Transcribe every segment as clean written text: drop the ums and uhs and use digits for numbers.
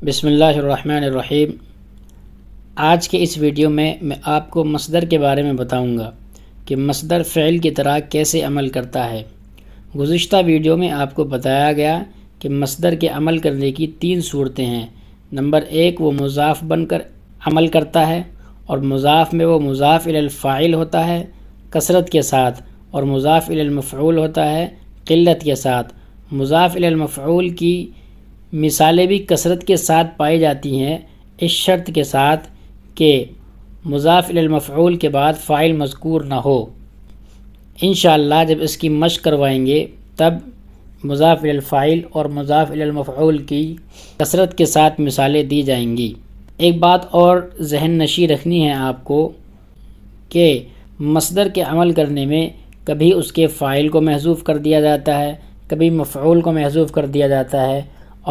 بسم اللہ الرحمن الرحیم۔ آج کے اس ویڈیو میں آپ کو مصدر کے بارے میں بتاؤں گا کہ مصدر فعل کی طرح کیسے عمل کرتا ہے۔ گزشتہ ویڈیو میں آپ کو بتایا گیا کہ مصدر کے عمل کرنے کی 3 صورتیں ہیں۔ نمبر 1، وہ مضاف بن کر عمل کرتا ہے، اور مضاف میں وہ مضاف الی الفاعل ہوتا ہے کثرت کے ساتھ، اور مضاف الی المفعول ہوتا ہے قلت کے ساتھ۔ مضاف الی المفعول کی مثالیں بھی کثرت کے ساتھ پائی جاتی ہیں، اس شرط کے ساتھ کہ مضاف الی المفعول کے بعد فاعل مذکور نہ ہو۔ انشاءاللہ جب اس کی مشق کروائیں گے تب مضاف الی الفاعل اور مضاف الی المفعول کی کثرت کے ساتھ مثالیں دی جائیں گی۔ ایک بات اور ذہن نشی رکھنی ہے آپ کو کہ مصدر کے عمل کرنے میں کبھی اس کے فاعل کو محذوف کر دیا جاتا ہے، کبھی مفعول کو محذوف کر دیا جاتا ہے،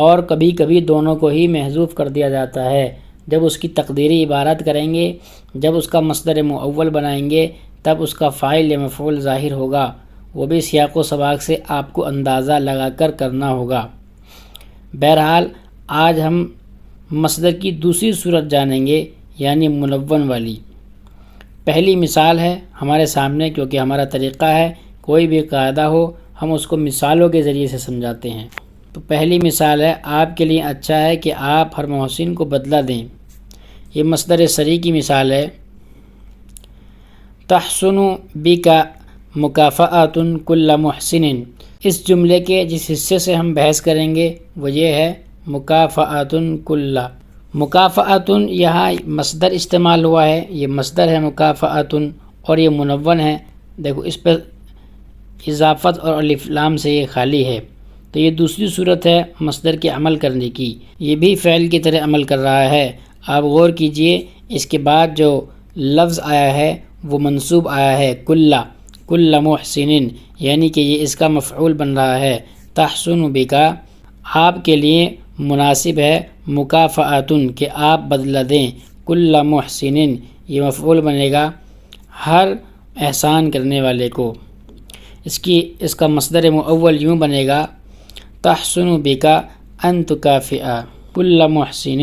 اور کبھی کبھی دونوں کو ہی محذوف کر دیا جاتا ہے۔ جب اس کی تقدیری عبارت کریں گے، جب اس کا مصدر مؤول بنائیں گے، تب اس کا فاعل یا مفعول ظاہر ہوگا، وہ بھی سیاق و سباق سے آپ کو اندازہ لگا کر کرنا ہوگا۔ بہرحال آج ہم مصدر کی دوسری صورت جانیں گے، یعنی منون والی۔ پہلی مثال ہے ہمارے سامنے، کیونکہ ہمارا طریقہ ہے کوئی بھی قاعدہ ہو ہم اس کو مثالوں کے ذریعے سے سمجھاتے ہیں۔ تو پہلی مثال ہے، آپ کے لیے اچھا ہے کہ آپ ہر محسن کو بدلہ دیں۔ یہ مصدر صریح کی مثال ہے، تحسن بک مکافأۃ کل محسن۔ اس جملے کے جس حصے سے ہم بحث کریں گے وہ یہ ہے مکافأۃ کل۔ مکافأۃ یہاں مصدر استعمال ہوا ہے، یہ مصدر ہے مکافأۃ، اور یہ منون ہے۔ دیکھو اس پر اضافت اور الف لام سے یہ خالی ہے۔ تو یہ دوسری صورت ہے مصدر کے عمل کرنے کی، یہ بھی فعل کی طرح عمل کر رہا ہے۔ آپ غور کیجئے، اس کے بعد جو لفظ آیا ہے وہ منصوب آیا ہے کل محسن، یعنی کہ یہ اس کا مفعول بن رہا ہے۔ تحسن بکا آپ کے لیے مناسب ہے، مکافأۃ کہ آپ بدلہ دیں، کل محسن یہ مفعول بنے گا ہر احسان کرنے والے کو۔ اس کا مصدر مؤول یوں بنے گا، تحسن بک ان تکافئ کل محسن۔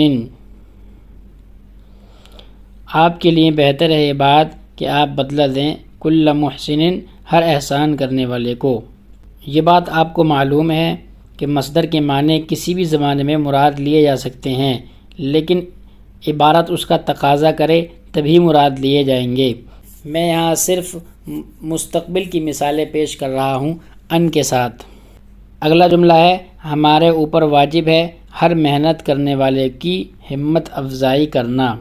آپ کے لیے بہتر ہے یہ بات کہ آپ بدلہ دیں کل محسن ہر احسان کرنے والے کو۔ یہ بات آپ کو معلوم ہے کہ مصدر کے معنی کسی بھی زمانے میں مراد لیے جا سکتے ہیں، لیکن عبارت اس کا تقاضا کرے تبھی مراد لیے جائیں گے۔ میں یہاں صرف مستقبل کی مثالیں پیش کر رہا ہوں ان کے ساتھ۔ اگلا جملہ ہے، ہمارے اوپر واجب ہے ہر محنت کرنے والے کی ہمت افزائی کرنا۔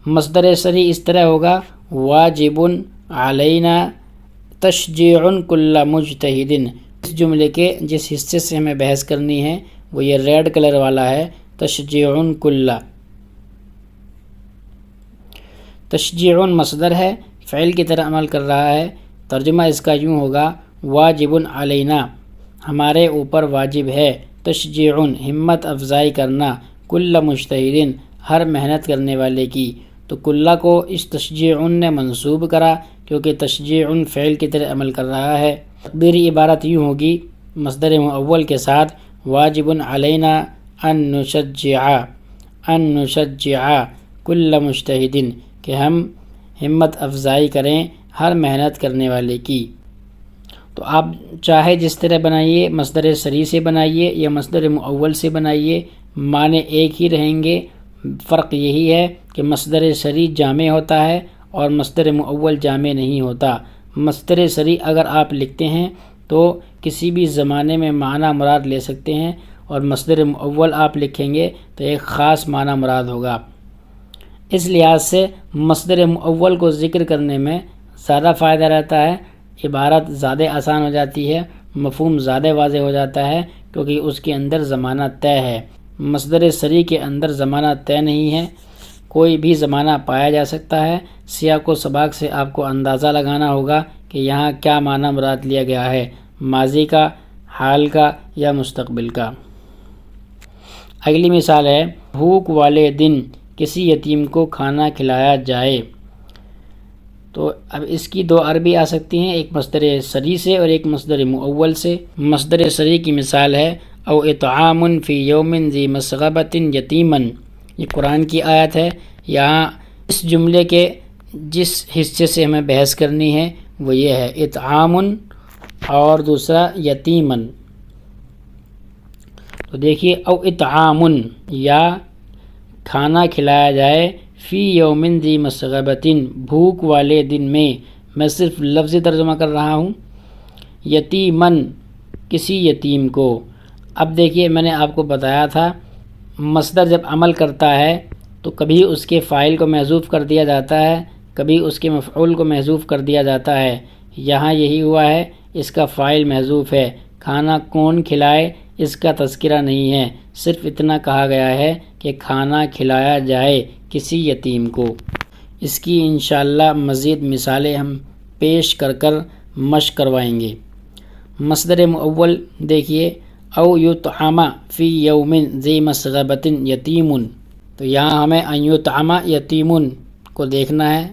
مصدر صریح اس طرح ہوگا، واجب علینا تشجیع کل مجتہد۔ اس جملے کے جس حصے سے ہمیں بحث کرنی ہے وہ یہ ریڈ کلر والا ہے، تشجیع کل۔ تشجیع مصدر ہے، فعل کی طرح عمل کر رہا ہے۔ ترجمہ اس کا یوں ہوگا، واجب علینا ہمارے اوپر واجب ہے، تشجیع ہمت افزائی کرنا، کل مجتہد ہر محنت کرنے والے کی۔ تو کلہ کو اس تشجیع نے منصوب کرا کیونکہ تشجیع فعل کی طرح عمل کر رہا ہے۔ تقدیری عبارت یوں ہوگی مصدر مؤول کے ساتھ، واجب علینا ان نشجع کل مجتہد کہ ہم ہمت افزائی کریں ہر محنت کرنے والے کی۔ تو آپ چاہے جس طرح بنائیے، مصدر صریح سے بنائیے یا مصدر مؤول سے بنائیے، معنی ایک ہی رہیں گے۔ فرق یہی ہے کہ مصدر صریح جامع ہوتا ہے اور مصدر مؤول جامع نہیں ہوتا۔ مصدر صریح اگر آپ لکھتے ہیں تو کسی بھی زمانے میں معنی مراد لے سکتے ہیں، اور مصدر مؤول آپ لکھیں گے تو ایک خاص معنی مراد ہوگا۔ اس لحاظ سے مصدر مؤول کو ذکر کرنے میں زیادہ فائدہ رہتا ہے، عبارت زیادہ آسان ہو جاتی ہے، مفہوم زیادہ واضح ہو جاتا ہے، کیونکہ اس کے اندر زمانہ طے ہے۔ مصدر صریح کے اندر زمانہ طے نہیں ہے، کوئی بھی زمانہ پایا جا سکتا ہے۔ سیاق و سباق سے آپ کو اندازہ لگانا ہوگا کہ یہاں کیا معنی مراد لیا گیا ہے، ماضی کا، حال کا یا مستقبل کا۔ اگلی مثال ہے، بھوک والے دن کسی یتیم کو کھانا کھلایا جائے۔ تو اب اس کی 2 عربی آ سکتی ہیں، ایک مصدر صریح سے اور ایک مصدر مؤول سے۔ مصدر صریح کی مثال ہے، او اطعام فی یوم ذی مسغبۃ یتیما، یہ قرآن کی آیت ہے۔ یہاں اس جملے کے جس حصے سے ہمیں بحث کرنی ہے وہ یہ ہے اطعام اور دوسرا یتیمن۔ تو دیکھیے او اطعام، یا کھانا کھلایا جائے، فی یوم ذی مسغبۃ، بھوک والے دن میں صرف لفظی ترجمہ کر رہا ہوں، یتیمن، کسی یتیم کو۔ اب دیکھیے میں نے آپ کو بتایا تھا مصدر جب عمل کرتا ہے تو کبھی اس کے فاعل کو محذوف کر دیا جاتا ہے، کبھی اس کے مفعول کو محذوف کر دیا جاتا ہے۔ یہاں یہی ہوا ہے، اس کا فاعل محذوف ہے، کھانا کون کھلائے اس کا تذکرہ نہیں ہے، صرف اتنا کہا گیا ہے کہ کھانا کھلایا جائے کسی یتیم کو۔ اس کی انشاءاللہ مزید مثالیں ہم پیش کر مشق کروائیں گے۔ مصدر مؤول دیکھیے او یطعم فی یوم ذی مسغبۃ یتیم، تو یہاں ہمیں ان یطعم یتیم کو دیکھنا ہے۔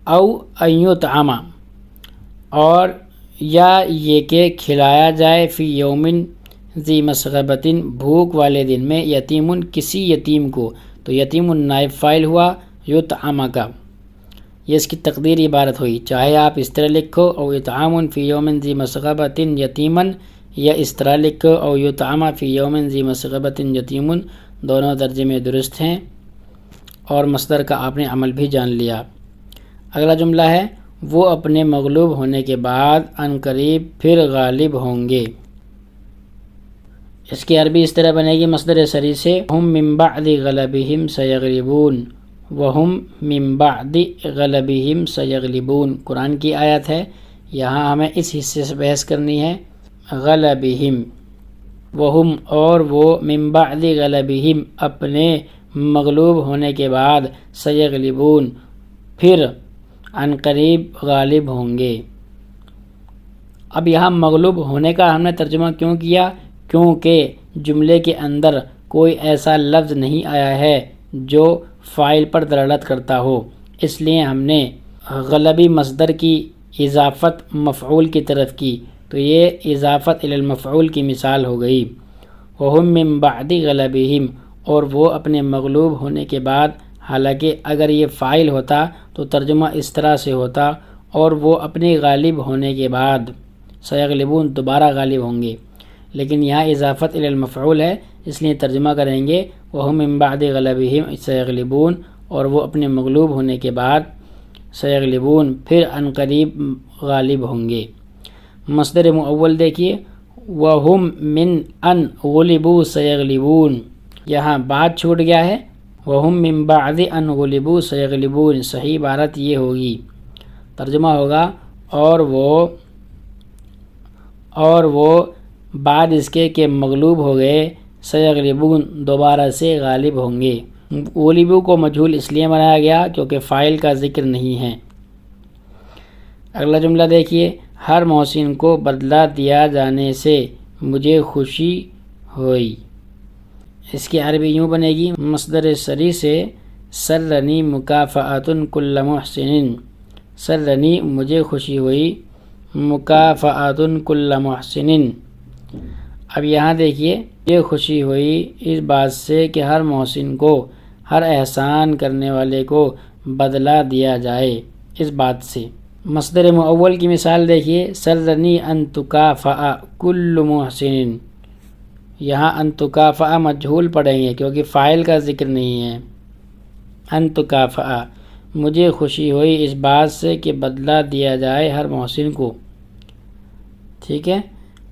او ان یطعم، اور یا یہ کہ کھلایا جائے فی یوم ذی مسغبۃ، بھوک والے دن میں، یتیم، کسی یتیم کو، تو یتیم نائب فاعل ہوا یطعم کا، یہ اس کی تقدیر عبارت ہوئی، چاہے آپ اس طرح لکھو او اطعام فی یوم ذی مسغبۃ یتیما، یا اس طرح لکھو او یطعم فی یوم ذی مسغبۃ یتیم، دونوں ترجمے درست ہیں اور مصدر کا آپ نے عمل بھی جان لیا۔ اگلا جملہ ہے وہ اپنے مغلوب ہونے کے بعد عن قریب پھر غالب ہوں گے۔ اس کی عربی اس طرح بنے گی مصدر سری سے ہم من بعد غلبہم سیغلبون، وہم من بعد غلبہم سیغلبون، قرآن کی آیت ہے۔ یہاں ہمیں اس حصے سے بحث کرنی ہے، غلبہم، وہم اور وہ، من بعد غلبہم اپنے مغلوب ہونے کے بعد، سیغلبون پھر عن قریب غالب ہوں گے۔ اب یہاں مغلوب ہونے کا ہم نے ترجمہ کیوں کیا؟ کیونکہ جملے کے اندر کوئی ایسا لفظ نہیں آیا ہے جو فاعل پر دلالت کرتا ہو، اس لیے ہم نے غلبی مصدر کی اضافت مفعول کی طرف کی، تو یہ اضافت الی المفعول کی مثال ہو گئی۔ وہم من بعد غلبہم، اور وہ اپنے مغلوب ہونے کے بعد، حالانکہ اگر یہ فاعل ہوتا تو ترجمہ اس طرح سے ہوتا اور وہ اپنے غالب ہونے کے بعد، سیغلبون دوبارہ غالب ہوں گے، لیکن یہاں اضافت الی المفعول ہے، اس لیے ترجمہ کریں گے وہم من بعد غلبہم سیغلبون، اور وہ اپنے مغلوب ہونے کے بعد، سیغلبون پھر عن قریب غالب ہوں گے۔ مصدر مؤول دیکھیے وہم من ان غلبوا سیغلبون، یہاں بات چھوٹ گیا ہے، وہم من بعد ان غلبوا سیغلبون، صحیح عبارت یہ ہوگی، ترجمہ ہوگا اور وہ بعد اس کے کہ مغلوب ہو گئے، سیغلبون دوبارہ سے غالب ہوں گے۔ غلبوا کو مجہول اس لیے بنایا گیا کیونکہ فاعل کا ذکر نہیں ہے۔ اگلا جملہ دیکھیے ہر محسن کو بدلہ دیا جانے سے مجھے خوشی ہوئی، اس کی عربی یوں بنے گی مصدر سری سے سرنی مکافأۃ کل محسن، سرنی مجھے خوشی ہوئی، مکافأۃ کل محسن۔ اب یہاں دیکھیے یہ خوشی ہوئی اس بات سے کہ ہر محسن کو، ہر احسان کرنے والے کو بدلہ دیا جائے، اس بات سے۔ مصدر مؤول کی مثال دیکھیے سرنی ان تکافأ کل محسن، یہاں ان تکافأ مجہول پڑھیں گے کیونکہ فاعل کا ذکر نہیں ہے۔ ان تکافأ مجھے خوشی ہوئی اس بات سے کہ بدلہ دیا جائے ہر محسن کو، ٹھیک ہے۔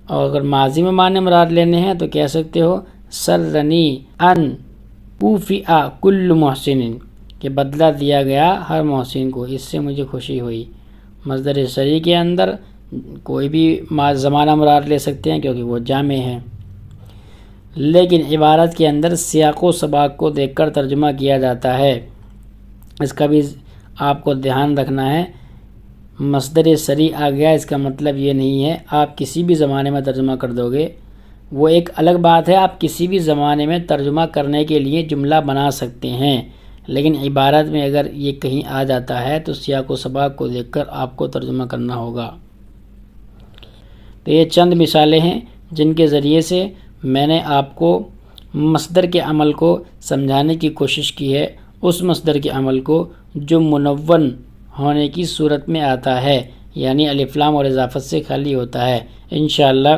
اور اگر ماضی میں معنی مراد لینے ہیں تو کہہ سکتے ہو سرنی ان کوفئ کل محسن، کہ بدلہ دیا گیا ہر محسن کو، اس سے مجھے خوشی ہوئی۔ مصدر سری کے اندر کوئی بھی زمانہ مراد لے سکتے ہیں کیونکہ وہ جامع ہے، لیکن عبارت کے اندر سیاق و سباق کو دیکھ کر ترجمہ کیا جاتا ہے، اس کا بھی آپ کو دھیان رکھنا ہے۔ مصدر سری آ گیا اس کا مطلب یہ نہیں ہے آپ کسی بھی زمانے میں ترجمہ کر دو گے، وہ ایک الگ بات ہے، آپ کسی بھی زمانے میں ترجمہ کرنے کے لیے جملہ بنا سکتے ہیں، لیکن عبارت میں اگر یہ کہیں آ جاتا ہے تو سیاق و سباق کو دیکھ کر آپ کو ترجمہ کرنا ہوگا۔ تو یہ چند مثالیں ہیں جن کے ذریعے سے میں نے آپ کو مصدر کے عمل کو سمجھانے کی کوشش کی ہے، اس مصدر کے عمل کو جو منون ہونے کی صورت میں آتا ہے، یعنی الف لام اور اضافت سے خالی ہوتا ہے۔ انشاءاللہ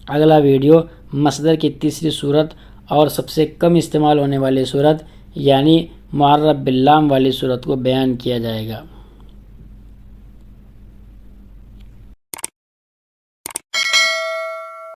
اگلا ویڈیو مصدر کی تیسری صورت اور سب سے کم استعمال ہونے والی صورت یعنی معرب باللام والی صورت کو بیان کیا جائے گا۔